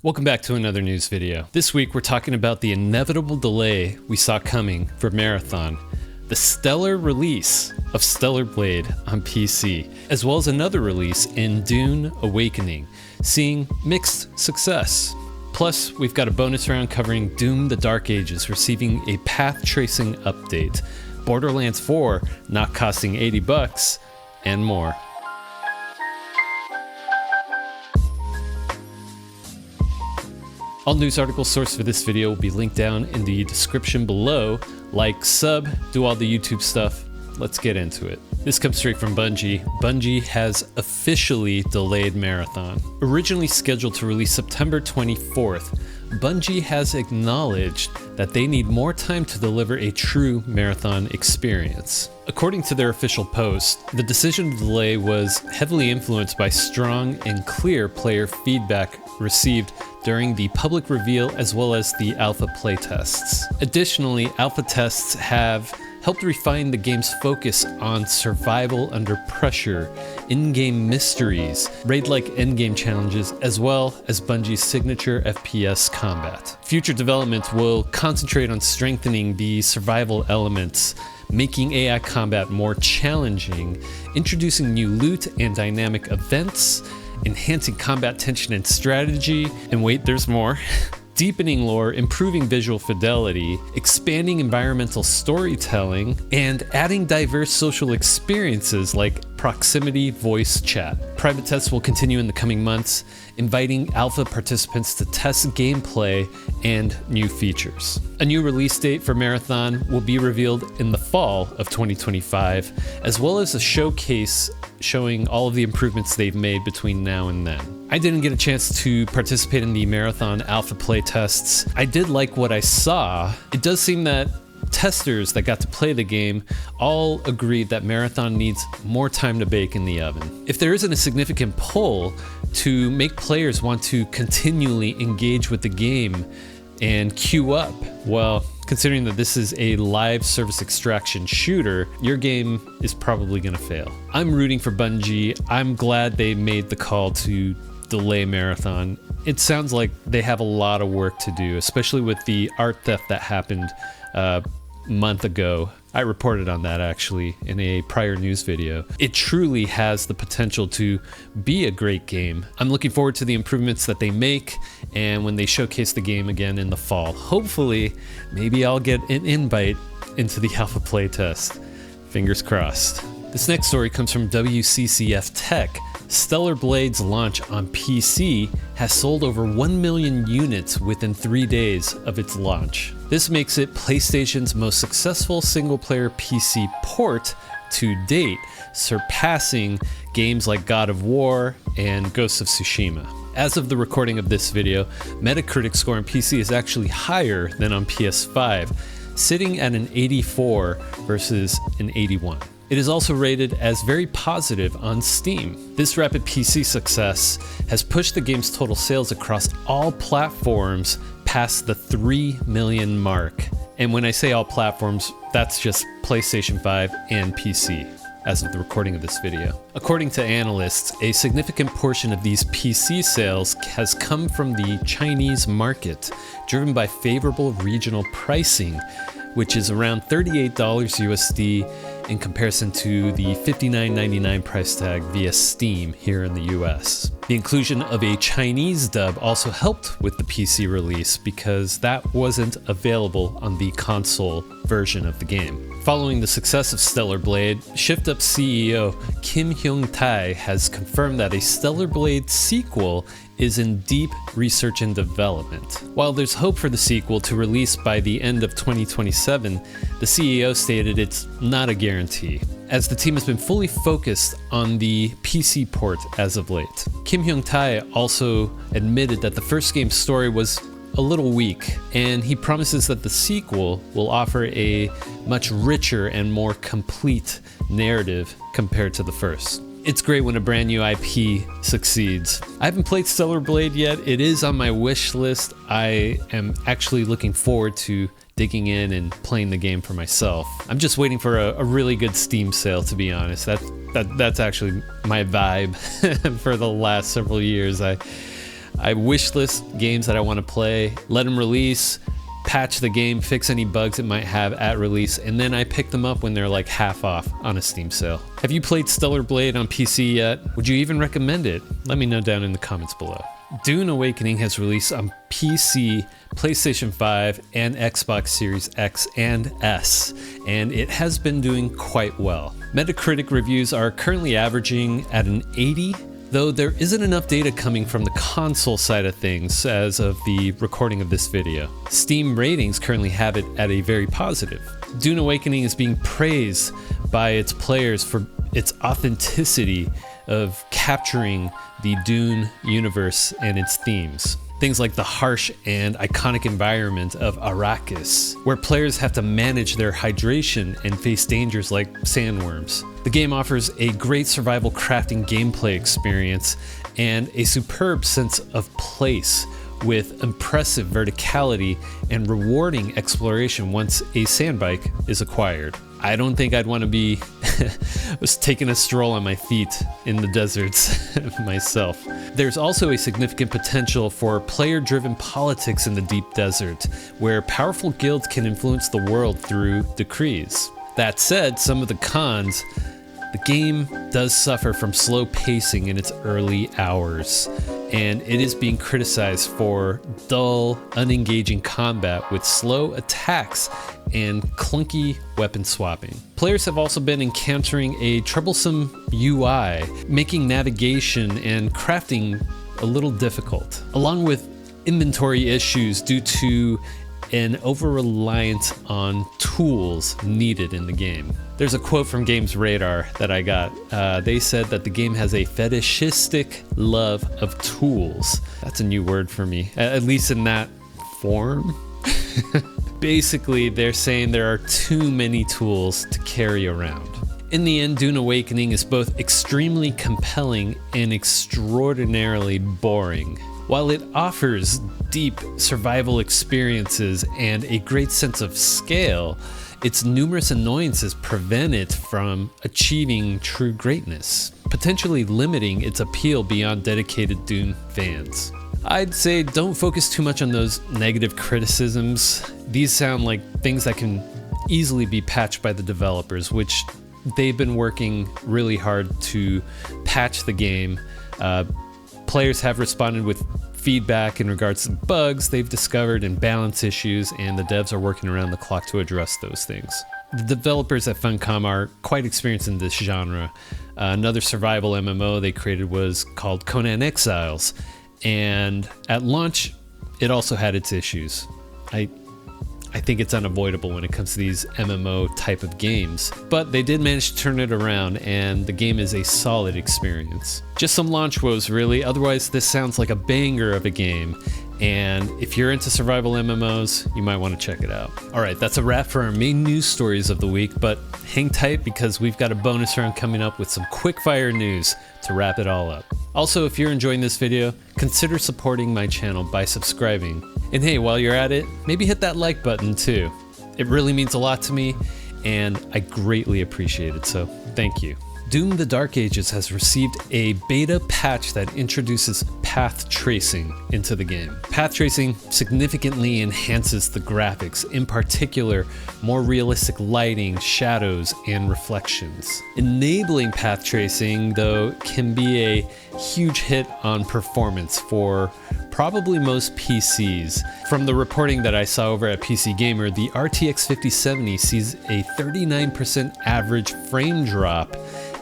Welcome back to another news video. This week we're talking about the inevitable delay we saw coming for Marathon, the stellar release of Stellar Blade on PC, as well as another release in Dune Awakening, seeing mixed success. Plus, we've got a bonus round covering Doom: The Dark Ages receiving a path tracing update, Borderlands 4 not costing $80, and more. All news articles sourced for this video will be linked down in the description below. Like, sub, do all the YouTube stuff. Let's get into it. This comes straight from Bungie. Bungie has officially delayed Marathon. Originally scheduled to release September 24th, Bungie has acknowledged that they need more time to deliver a true Marathon experience. According to their official post, the decision to delay was heavily influenced by strong and clear player feedback received during the public reveal as well as the alpha playtests. Additionally, alpha tests have helped refine the game's focus on survival under pressure, in-game mysteries, raid-like endgame challenges, as well as Bungie's signature FPS combat. Future development will concentrate on strengthening the survival elements, making AI combat more challenging, introducing new loot and dynamic events, enhancing combat tension and strategy, and wait, there's more. Deepening lore, improving visual fidelity, expanding environmental storytelling, and adding diverse social experiences like proximity voice chat. Private tests will continue in the coming months, inviting alpha participants to test gameplay and new features. A new release date for Marathon will be revealed in the fall of 2025, as well as a showcase showing all of the improvements they've made between now and then. I didn't get a chance to participate in the Marathon alpha playtests. I did like what I saw. It does seem that testers that got to play the game all agreed that Marathon needs more time to bake in the oven. If there isn't a significant pull to make players want to continually engage with the game and queue up, well, considering that this is a live service extraction shooter, your game is probably gonna fail. I'm rooting for Bungie. I'm glad they made the call to delay Marathon. It sounds like they have a lot of work to do, especially with the art theft that happened a month ago. I reported on that actually in a prior news video. It truly has the potential to be a great game. I'm looking forward to the improvements that they make and when they showcase the game again in the fall. Hopefully, maybe I'll get an invite into the alpha playtest. Fingers crossed. This next story comes from WCCF Tech. Stellar Blade's launch on PC has sold over 1 million units within 3 days of its launch. This makes it PlayStation's most successful single-player PC port to date, surpassing games like God of War and Ghost of Tsushima. As of the recording of this video, Metacritic score on PC is actually higher than on PS5, sitting at an 84 versus an 81. It is also rated as very positive on Steam. This rapid PC success has pushed the game's total sales across all platforms past the 3 million mark. And when I say all platforms, that's just PlayStation 5 and PC as of the recording of this video. According to analysts, a significant portion of these PC sales has come from the Chinese market, driven by favorable regional pricing, which is around $38 USD in comparison to the $59.99 price tag via Steam here in the US. The inclusion of a Chinese dub also helped with the PC release because that wasn't available on the console version of the game. Following the success of Stellar Blade, ShiftUp CEO Kim Hyung-tae has confirmed that a Stellar Blade sequel is in deep research and development. While there's hope for the sequel to release by the end of 2027, the CEO stated it's not a guarantee, as the team has been fully focused on the PC port as of late. Kim Hyung-tae also admitted that the first game's story was a little weak, and he promises that the sequel will offer a much richer and more complete narrative compared to the first. It's great when a brand new IP succeeds. I haven't played Stellar Blade yet. It is on my wish list. I am actually looking forward to digging in and playing the game for myself. I'm just waiting for a really good Steam sale, to be honest. That's actually my vibe for the last several years. I wishlist games that I want to play, let them release, patch the game, fix any bugs it might have at release, and then I pick them up when they're like half off on a Steam sale. Have you played Stellar Blade on PC yet? Would you even recommend it? Let me know down in the comments below. Dune Awakening has released on PC, PlayStation 5, and Xbox Series X and S, and it has been doing quite well. Metacritic reviews are currently averaging at an 80, though there isn't enough data coming from the console side of things as of the recording of this video. Steam ratings currently have it at a very positive. Dune Awakening is being praised by its players for its authenticity of capturing the Dune universe and its themes. Things like the harsh and iconic environment of Arrakis, where players have to manage their hydration and face dangers like sandworms. The game offers a great survival crafting gameplay experience and a superb sense of place with impressive verticality and rewarding exploration once a sandbike is acquired. I don't think I'd want to be was taking a stroll on my feet in the deserts myself. There's also a significant potential for player-driven politics in the deep desert, where powerful guilds can influence the world through decrees. That said, some of the cons, the game does suffer from slow pacing in its early hours, and it is being criticized for dull, unengaging combat with slow attacks and clunky weapon swapping. Players have also been encountering a troublesome UI, making navigation and crafting a little difficult, along with inventory issues due to an over-reliance on tools needed in the game. There's a quote from Games Radar that I got. They said that the game has a fetishistic love of tools. That's a new word for me, at least in that form. Basically, they're saying there are too many tools to carry around. In the end, Dune Awakening is both extremely compelling and extraordinarily boring. While it offers deep survival experiences and a great sense of scale, its numerous annoyances prevent it from achieving true greatness, potentially limiting its appeal beyond dedicated Dune fans. I'd say don't focus too much on those negative criticisms. These sound like things that can easily be patched by the developers, which they've been working really hard to patch the game. Players have responded with feedback in regards to bugs they've discovered and balance issues, and the devs are working around the clock to address those things. The developers at Funcom are quite experienced in this genre. Another survival MMO they created was called Conan Exiles, and at launch, it also had its issues. I think it's unavoidable when it comes to these MMO type of games, but they did manage to turn it around, and the game is a solid experience. Just some launch woes really, otherwise this sounds like a banger of a game, and if you're into survival MMOs, you might want to check it out. Alright, that's a wrap for our main news stories of the week, but hang tight because we've got a bonus round coming up with some quick fire news to wrap it all up. Also, if you're enjoying this video, consider supporting my channel by subscribing. And hey, while you're at it, maybe hit that like button too. It really means a lot to me, and I greatly appreciate it, so thank you. Doom: The Dark Ages has received a beta patch that introduces path tracing into the game. Path tracing significantly enhances the graphics, in particular, more realistic lighting, shadows, and reflections. Enabling path tracing, though, can be a huge hit on performance for probably most PCs. From the reporting that I saw over at PC Gamer, the RTX 5070 sees a 39% average frame drop,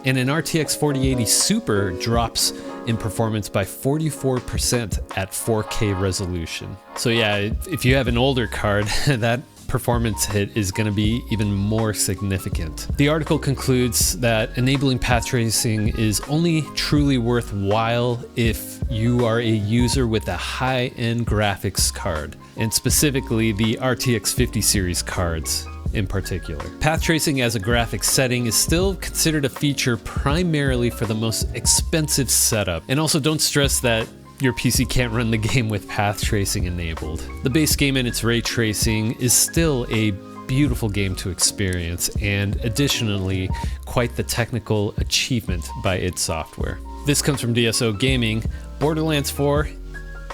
and an RTX 4080 Super drops in performance by 44% at 4K resolution. So yeah, if you have an older card, that performance hit is going to be even more significant. The article concludes that enabling path tracing is only truly worthwhile if you are a user with a high-end graphics card, and specifically the RTX 50 series cards in particular. Path tracing as a graphics setting is still considered a feature primarily for the most expensive setup. And also don't stress that your PC can't run the game with path tracing enabled. The base game and its ray tracing is still a beautiful game to experience, and additionally, quite the technical achievement by id Software. This comes from DSO Gaming. Borderlands 4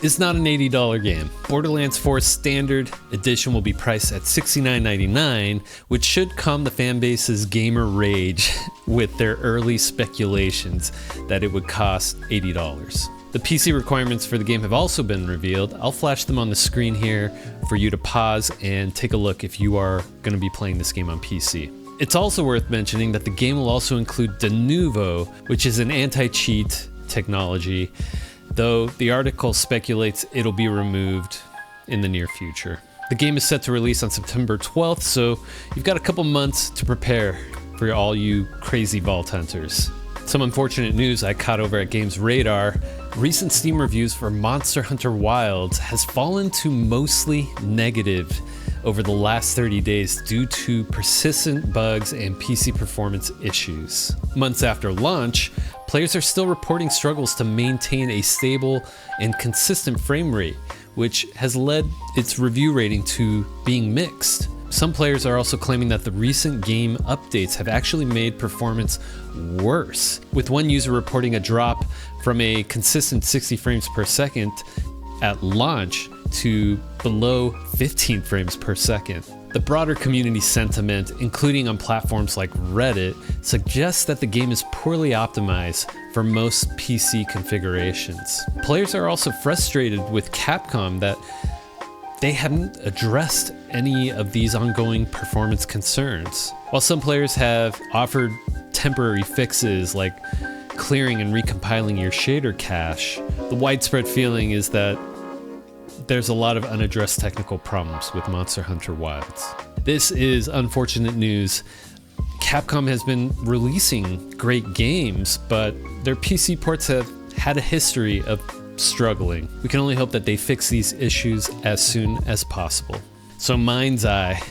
is not an $80 game. Borderlands 4 Standard Edition will be priced at $69.99, which should calm the fanbase's gamer rage with their early speculations that it would cost $80. The PC requirements for the game have also been revealed. I'll flash them on the screen here for you to pause and take a look if you are going to be playing this game on PC. It's also worth mentioning that the game will also include De Novo, which is an anti-cheat technology, though the article speculates it'll be removed in the near future. The game is set to release on September 12th, so you've got a couple months to prepare for all you crazy vault hunters. Some unfortunate news I caught over at Games Radar. Recent Steam reviews for Monster Hunter Wilds has fallen to mostly negative over the last 30 days due to persistent bugs and PC performance issues. Months after launch, players are still reporting struggles to maintain a stable and consistent frame rate, which has led its review rating to being mixed. Some players are also claiming that the recent game updates have actually made performance worse, with one user reporting a drop from a consistent 60 frames per second at launch to below 15 frames per second. The broader community sentiment, including on platforms like Reddit, suggests that the game is poorly optimized for most PC configurations. Players are also frustrated with Capcom that they haven't addressed any of these ongoing performance concerns. While some players have offered temporary fixes like clearing and recompiling your shader cache, the widespread feeling is that there's a lot of unaddressed technical problems with Monster Hunter Wilds. This is unfortunate news. Capcom has been releasing great games, but their PC ports have had a history of struggling. We can only hope that they fix these issues as soon as possible. So MindsEye,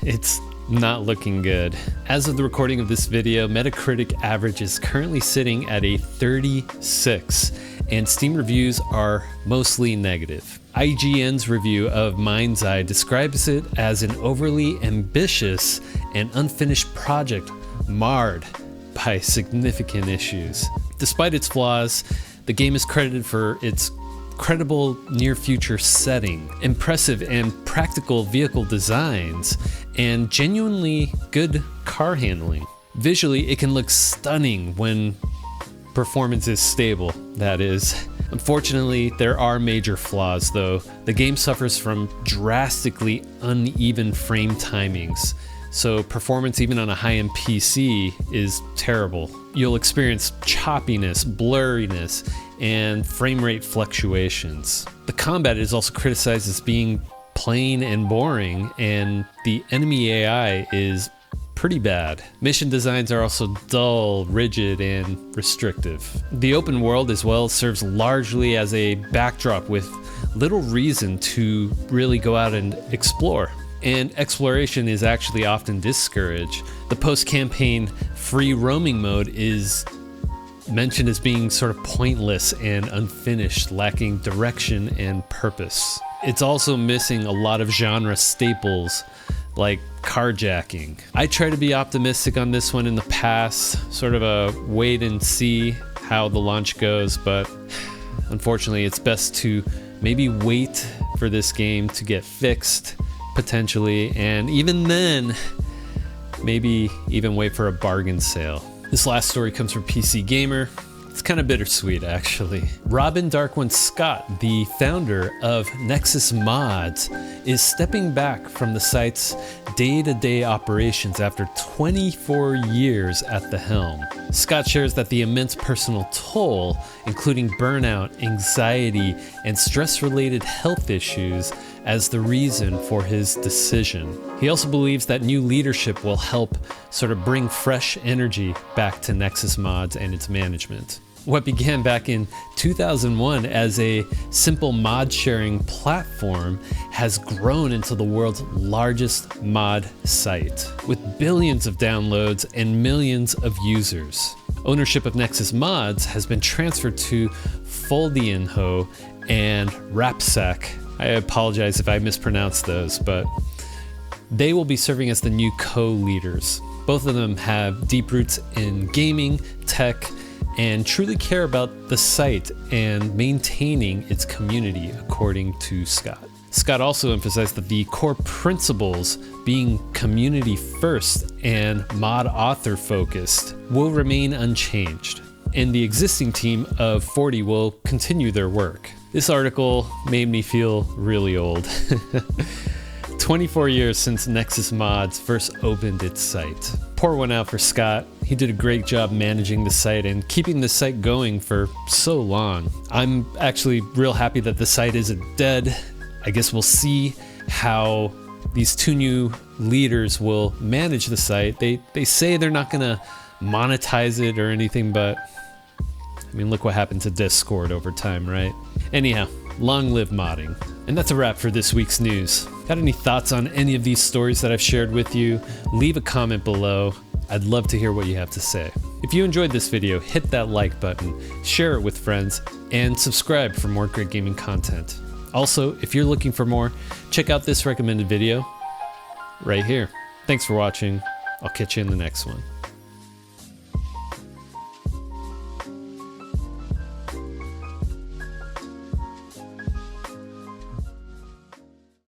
it's not looking good. As of the recording of this video, Metacritic average is currently sitting at a 36, and Steam reviews are mostly negative. IGN's review of MindsEye describes it as an overly ambitious and unfinished project marred by significant issues. Despite its flaws, the game is credited for its credible near-future setting, impressive and practical vehicle designs, and genuinely good car handling. Visually, it can look stunning when performance is stable, that is. Unfortunately, there are major flaws though. The game suffers from drastically uneven frame timings, so performance even on a high-end PC is terrible. You'll experience choppiness, blurriness, and frame rate fluctuations. The combat is also criticized as being plain and boring, and the enemy AI is pretty bad. Mission designs are also dull, rigid, and restrictive. The open world as well serves largely as a backdrop with little reason to really go out and explore. And exploration is actually often discouraged. The post-campaign free roaming mode is mentioned as being sort of pointless and unfinished, lacking direction and purpose. It's also missing a lot of genre staples like carjacking. I try to be optimistic on this one in the past, sort of a wait and see how the launch goes, but unfortunately it's best to maybe wait for this game to get fixed potentially, and even then maybe even wait for a bargain sale. This last story comes from PC Gamer. It's kind of bittersweet, actually. Robin Darkwing Scott, the founder of Nexus Mods, is stepping back from the site's day-to-day operations after 24 years at the helm. Scott shares that the immense personal toll, including burnout, anxiety, and stress-related health issues, as the reason for his decision. He also believes that new leadership will help sort of bring fresh energy back to Nexus Mods and its management. What began back in 2001 as a simple mod sharing platform has grown into the world's largest mod site, with billions of downloads and millions of users. Ownership of Nexus Mods has been transferred to Foldianho and Rapsack. I apologize if I mispronounced those, but they will be serving as the new co-leaders. Both of them have deep roots in gaming, tech, and truly care about the site and maintaining its community, according to Scott. Scott also emphasized that the core principles, being community first and mod author focused, will remain unchanged, and the existing team of 40 will continue their work. This article made me feel really old. 24 years since Nexus Mods first opened its site. Pour one out for Scott. He did a great job managing the site and keeping the site going for so long. I'm actually real happy that the site isn't dead. I guess we'll see how these two new leaders will manage the site. They say they're not gonna monetize it or anything, but I mean, look what happened to Discord over time, right? Anyhow, long live modding. And that's a wrap for this week's news. Got any thoughts on any of these stories that I've shared with you? Leave a comment below. I'd love to hear what you have to say. If you enjoyed this video, hit that like button, share it with friends, and subscribe for more great gaming content. Also, if you're looking for more, check out this recommended video right here. Thanks for watching. I'll catch you in the next one.